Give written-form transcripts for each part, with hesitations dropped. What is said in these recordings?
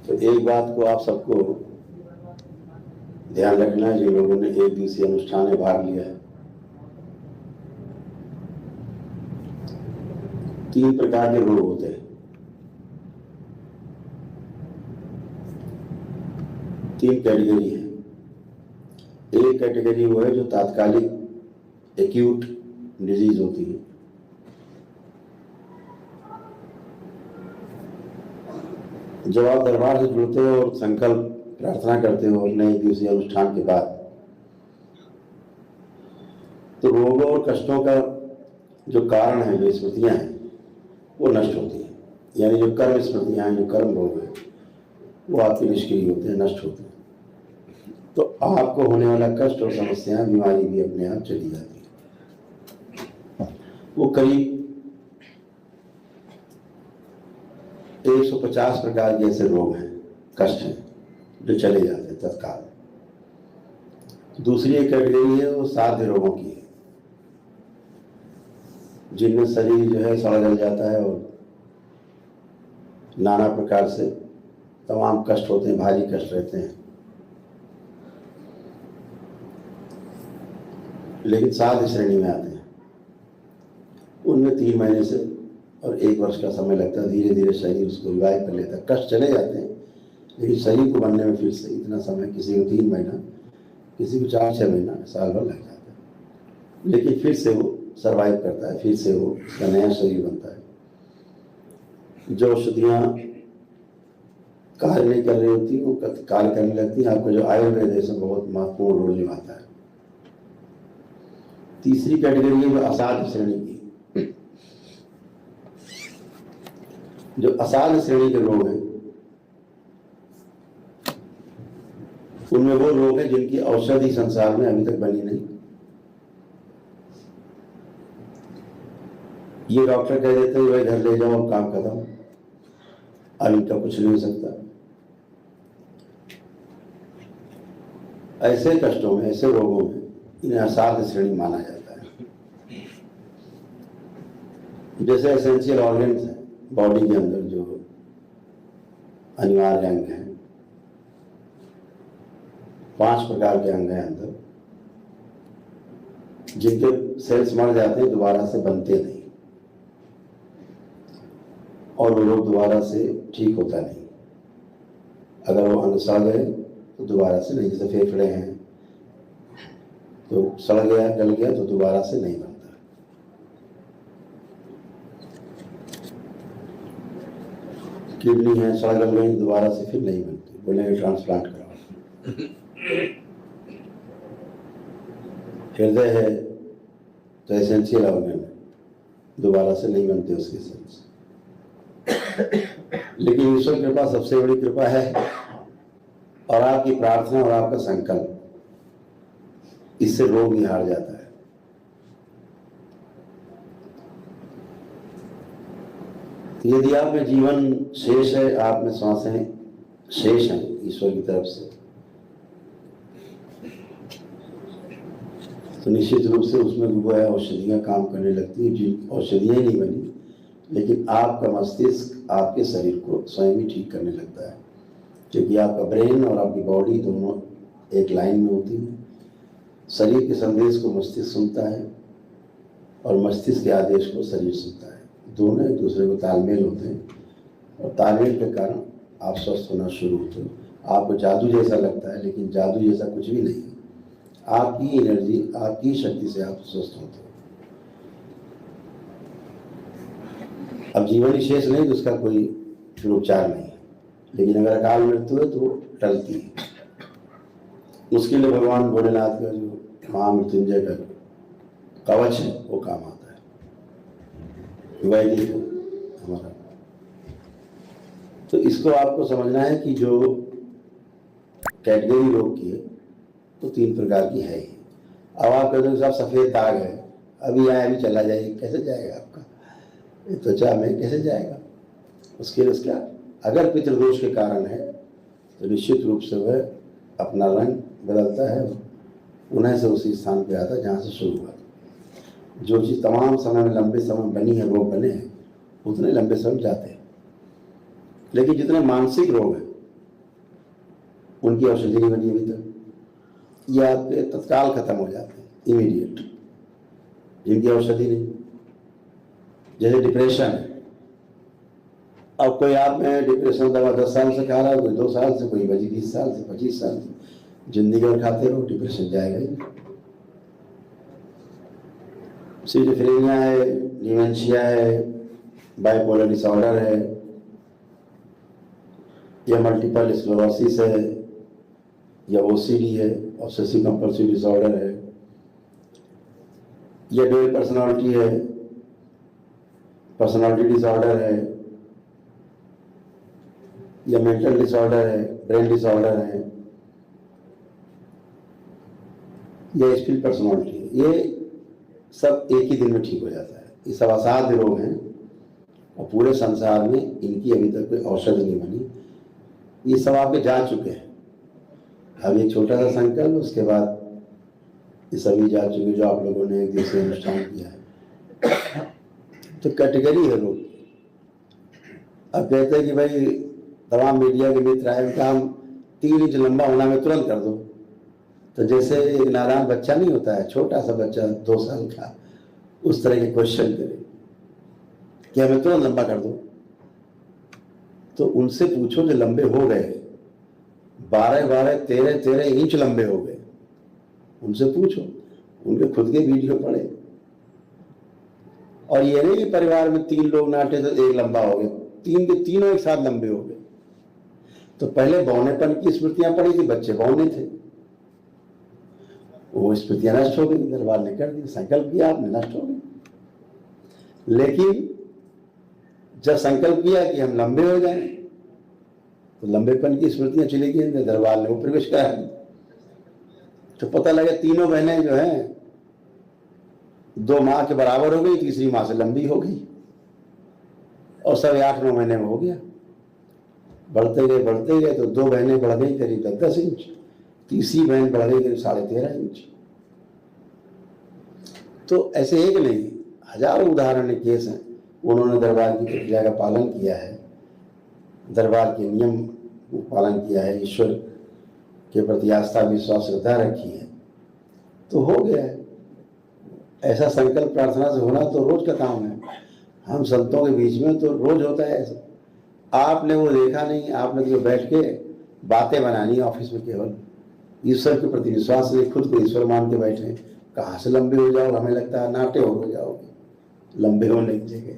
तो एक बात को आप सबको ध्यान रखना है, जिन लोगों ने एक दिवसीय अनुष्ठान में भाग लिया है। 3 प्रकार के रोग होते हैं। 3 कैटेगरी है। एक कैटेगरी वो है जो तात्कालिक एक्यूट डिजीज होती है। जब आप दरबार से जुड़ते हो और संकल्प प्रार्थना करते हो अपने एक दिवसीय अनुष्ठान के बाद, तो रोगों और कष्टों का जो कारण है, जो स्मृतियां हैं, वो नष्ट होती हैं। यानी जो कर्म स्मृतियां हैं, जो कर्म रोग हैं, वो आपके निष्क्रिय होते हैं, नष्ट होते हैं। तो आपको होने वाला कष्ट और समस्याएं, बीमारी भी अपने आप चली जाती है। वो करीब 150 प्रकार के ऐसे रोग हैं, कष्ट हैं, जो चले जाते हैं तत्काल। दूसरी एक कैटेगरी है, वो साध्य रोगों की है, जिनमें शरीर जो है सड़ा जल जाता है और नाना प्रकार से तमाम कष्ट होते हैं, भारी कष्ट रहते हैं। लेकिन साध्य श्रेणी में आते हैं। उनमें 3 महीने से और 1 वर्ष का समय लगता है। धीरे धीरे शरीर उसको रिवाइव कर लेता है। कष्ट चले जाते हैं, लेकिन शरीर को बनने में फिर से इतना समय, किसी को 3 महीना, किसी को 4-6 महीना, साल भर लग जाता है। लेकिन फिर से वो सर्वाइव करता है, फिर से वो उसका नया शरीर बनता है। जो औषधियाँ कार्य नहीं कर रही होती, वो कार्य करने लगती हैं। आपको जो आयुर्वेद है, इसमें बहुत महत्वपूर्ण रोल निभाता है। तीसरी कैटेगरी है जो असाध्य श्रेणी की। जो असाध्य श्रेणी के रोग हैं, उनमें वो रोग हैं जिनकी औषधि संसार में अभी तक बनी नहीं। ये डॉक्टर कह देते हैं भाई घर ले जाओ, काम खत्म, अब इनका कुछ नहीं हो सकता। ऐसे कष्टों में, ऐसे रोगों में इन्हें असाध्य श्रेणी माना जाता है। जैसे एसेंशियल ऑर्गन्स हैं बॉडी के अंदर, जो अनिवार्य अंग हैं, 5 प्रकार के अंग हैं अंदर, जिनके सेल्स मर जाते हैं, दोबारा से बनते नहीं, और वो लोग दोबारा से ठीक होता नहीं। अगर वो अंग सड़ गए तो दोबारा से नहीं। जैसे फेफड़े हैं, तो सड़ गया, गल गया तो दोबारा से नहीं बनता। किडनी है, सड़ गल गई, दोबारा से फिर नहीं बनती, बोलेंगे ट्रांसप्लांट कराओ। हृदय है तो एसेंशियल ऑर्गन है, दोबारा से नहीं बनते उसके सेल्स। लेकिन ईश्वर कृपा सबसे बड़ी कृपा है, और आपकी प्रार्थना और आपका संकल्प, इससे रोग ही हार जाता है। यदि आप में जीवन शेष है, आप में सांसें शेष हैं ईश्वर की तरफ से, तो निश्चित रूप से उसमें वो है औषधियाँ काम करने लगती हैं। जिन औषधियाँ नहीं बनी, लेकिन आपका मस्तिष्क आपके शरीर को स्वयं ही ठीक करने लगता है, क्योंकि आपका ब्रेन और आपकी बॉडी दोनों एक लाइन में होती है। शरीर के संदेश को मस्तिष्क सुनता है और मस्तिष्क के आदेश को शरीर सुनता है। दोनों एक दूसरे को तालमेल होते हैं, और तालमेल के कारण आप स्वस्थ होना शुरू होते हो। आपको जादू जैसा लगता है, लेकिन जादू जैसा कुछ भी नहीं है। आपकी एनर्जी, आपकी शक्ति से आप स्वस्थ होते हो। अब जीवन ही शेष नहीं तो उसका कोई फिर उपचार नहीं है, लेकिन अगर अकाल मृत्यु है तो टलती है। उसके लिए भगवान भोलेनाथ का जो महामृत्युंजय का कवच है वो काम आता है, वैदिक हमारा। तो इसको आपको समझना है कि जो कैटेगरी रोग की है तो 3 प्रकार की है ही। अब आप कहते हो साहब सफ़ेद दाग है, अभी आए अभी चला जाएगा, कैसे जाएगा आपका त्वचा में, कैसे जाएगा? उसके लिए उसका अगर पितृदोष के कारण है तो निश्चित रूप से वह अपना रंग बदलता है, पुनः से उसी स्थान पे आता है जहाँ से शुरू हुआ। जो चीज़ तमाम समय में लंबे समय बनी है, रोग बने हैं, उतने लंबे समय जाते हैं। लेकिन जितने मानसिक रोग हैं उनकी औषधि नहीं बनी अभी तक, ये आपके तत्काल खत्म हो जाते हैं, इमीडिएट, जिनकी औषधि नहीं। जैसे डिप्रेशन है, अब कोई आप में डिप्रेशन दवा 10 साल से खा रहा है, कोई 2 साल से, कोई 20 साल से, 25 साल से, जिंदगी भर खाते रहो, डिप्रेशन जाएगा ही। सिजोफ्रेनिया है, डिमेंशिया है, बाइपोलर डिसऑर्डर है, या मल्टीपल स्क्लेरोसिस है, या ओसीडी है, ऑब्सेसिव कंपल्सिव डिसऑर्डर है, या ड्यूअल पर्सनालिटी है, पर्सनालिटी डिसऑर्डर है, या मेंटल डिसऑर्डर है, ब्रेन डिसऑर्डर है, या स्पिरिट पर्सनालिटी है, ये सब एक ही दिन में ठीक हो जाता है। ये सब असाध्य रोग हैं और पूरे संसार में इनकी अभी तक कोई औषधि नहीं बनी। ये सब आपके जा चुके हैं। अब एक छोटा सा संकल्प, उसके बाद ये सभी जा चुके जो आप लोगों ने एक दिवसीय अनुष्ठान किया है। तो कैटेगरी है लोग। अब कहते हैं कि भाई तमाम मीडिया के मित्र आए, काम 3 इंच लंबा होना में तुरंत कर दो। तो जैसे एक नादान बच्चा नहीं होता है, छोटा सा बच्चा 2 साल का, उस तरह के क्वेश्चन करे कि हमें तुरंत लंबा कर दो। तो उनसे पूछो जो लंबे हो गए, 12-12, 13-13 इंच लंबे हो गए, उनसे पूछो, उनके खुद के वीडियो पढ़े। और ये नहीं कि परिवार में 3 लोग नाटे तो एक लंबा हो गए, 3 के तीनों एक साथ लंबे हो गए। तो पहले बौनेपन की स्मृतियां पड़ी थी, बच्चे बौने थे, वो स्मृतियां नष्ट हो गई, दरबार ने कर दी, संकल्प किया आपने, नष्ट हो गई। लेकिन जब संकल्प किया कि हम लंबे हो जाएं, तो लंबेपन की स्मृतियां चली गई, दरबार ने वो प्रवेश कराया। तो पता लगा तीनों बहनें जो हैं 2 माह के बराबर हो गई, तीसरी माह से लंबी हो गई, और सब 8-9 महीने में हो गया। बढ़ते गए तो 2 बहनें बढ़ गई करीब 10 इंच, तीसरी बहन बढ़ गई करीब 13.5 इंच। तो ऐसे एक नहीं, हजारों उदाहरण केस हैं। उन्होंने दरबार की प्रक्रिया का पालन किया है, दरबार के नियम को पालन किया है, ईश्वर के प्रति आस्था विश्वास श्रद्धा रखी है, तो हो गया है। ऐसा संकल्प प्रार्थना से होना तो रोज का काम है। हम संतों के बीच में तो रोज होता है ऐसा। आपने वो देखा नहीं, आपने तो बैठ के बातें बनानी ऑफिस में, केवल ईश्वर के प्रति विश्वास नहीं, खुद को ईश्वर मान के बैठे। कहाँ से लंबे हो जाओ, हमें लगता है नाटे हो जाओगे लंबे होने की जगह।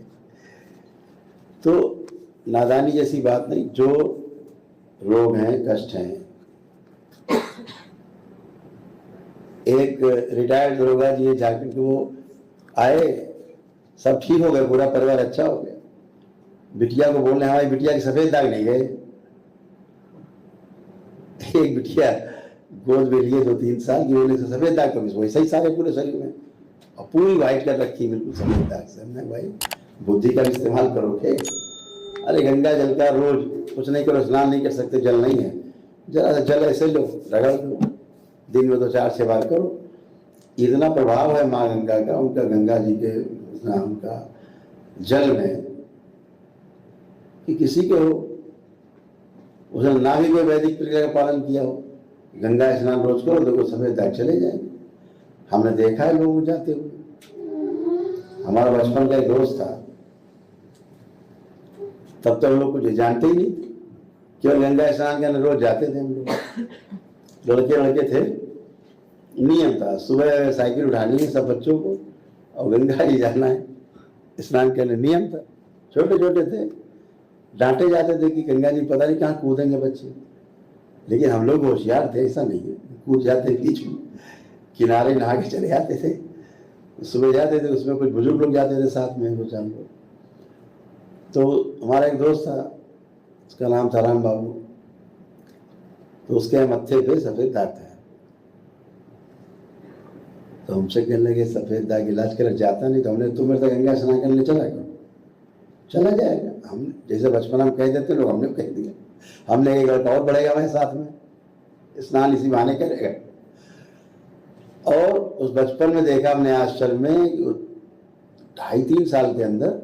तो नादानी जैसी बात नहीं। जो रोग हैं, कष्ट हैं, एक रिटायर्ड दरोगा जी है झारखंड के, वो आए, सब ठीक हो गए, पूरा परिवार अच्छा हो गया। बिटिया को बोलने, हमारी बिटिया के सफेद दाग नहीं गए। एक बिटिया गोद में लिए 2-3 साल की, बोले सफेद दाग कभी वैसे ही सारे पूरे शरीर में, और पूरी व्हाइट कर रखी बिल्कुल सफेद दाग से। हमने भाई बुद्धि का इस्तेमाल करोगे। अरे गंगा जल का रोज कुछ नहीं करो, स्नान नहीं कर सकते, जल नहीं है, जरा सा जल ऐसे लो, रगड़ लो, दिन में 2-4 बार करो। इतना प्रभाव है माँ गंगा का, उनका गंगा जी के नाम का जल में कि किसी के हो, उसने ना भी कोई वैदिक प्रक्रिया का पालन किया हो, गंगा स्नान रोज करो, देखो सफेद दाग चले जाएंगे। हमने देखा है लोग जाते हुए। हमारा बचपन का एक दोस्त था, तब तो हम लोग कुछ जानते ही नहीं, केवल गंगा स्नान करने रोज जाते थे हम लोग। लड़के थे, नियम था, सुबह साइकिल उठानी है सब बच्चों को और गंगा जी जाना है स्नान करने, नियम था। छोटे छोटे थे, डांटे जाते थे कि गंगा जी पता नहीं कहाँ कूदेंगे बच्चे, लेकिन हम लोग होशियार थे, ऐसा नहीं है, कूद जाते बीच में, किनारे नहा के चले जाते थे। सुबह जाते थे, उसमें कुछ बुजुर्ग लोग जाते थे साथ में, 2-4 लोग। तो हमारा एक दोस्त था, उसका नाम था राम बाबू, तो उसके मत्थे पे सफेद दाग था। तो हमसे कहने लगे सफेद दाग इलाज कर जाता नहीं, तो हमने तुम मेरे से गंगा स्नान करने चला करो, चला जाएगा। हम जैसे बचपन हम कह देते लोग, हमने कह दिया, हमने एक लड़का और बढ़ेगा हमारे साथ में, स्नान इसी बहाने करेगा। और उस बचपन में देखा हमने आश्चर्य में 2.5-3 साल के अंदर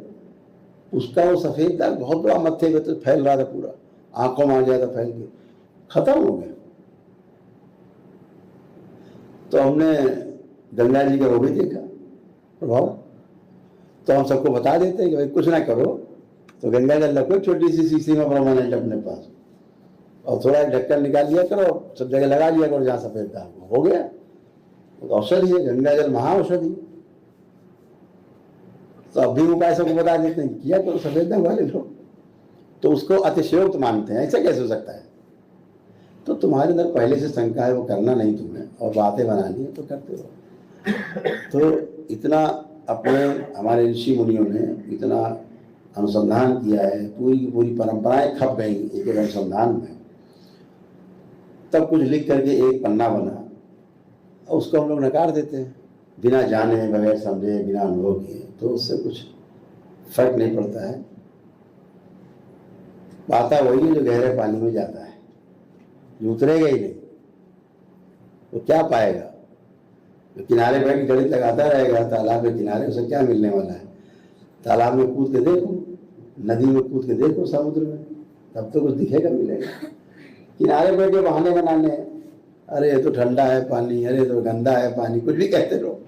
उसका वो सफेद दाग बहुत बड़ा मत्थे पे तो फैल रहा था, पूरा आंखों में आ जाता, फैल के खत्म हो गया। तो हमने गंगा जी का वो भी देखा प्रभाव। तो हम सबको बता देते हैं कि भाई कुछ ना करो तो गंगा जल रखो छोटी सी शीशी में परमानेंट अपने पास, और थोड़ा ढक्कन निकाल लिया करो, सब जगह लगा लिया करो जहाँ सफेद दाग हो गया। तो औषधि है, गंगा जल महाऔषधि। तो अब भी उपाय सबको बता देते हैं, किया करो सफेद दाग वाले लोग तो उसको अतिशयोक्त मानते हैं, ऐसा कैसे हो सकता है। तो तुम्हारे अंदर पहले से शंका है, वो करना नहीं तुम्हें, और बातें बनानी है तो करते रहो। तो इतना अपने हमारे ऋषि मुनियों ने इतना अनुसंधान किया है, पूरी की पूरी परंपराएं खप गई एक एक अनुसंधान में, तब कुछ लिख करके एक पन्ना बना, और उसको हम लोग नकार देते हैं बिना जाने, बगैर समझे, बिना अनुभव किए। तो उससे कुछ फर्क नहीं पड़ता है। पाता वही है जो गहरे पानी में जाता है, जो उतरेगा ही नहीं वो क्या पाएगा। तो किनारे बैठ के गणित लगाता रहेगा तालाब के किनारे, उसे क्या मिलने वाला है। तालाब में कूद के देखो, नदी में कूद के देखो, समुद्र में, तब तो कुछ दिखेगा मिलेगा। किनारे बैठ के बहाने बनाने, अरे ये तो ठंडा है पानी, अरे तो गंदा है पानी, कुछ भी कहते रहो।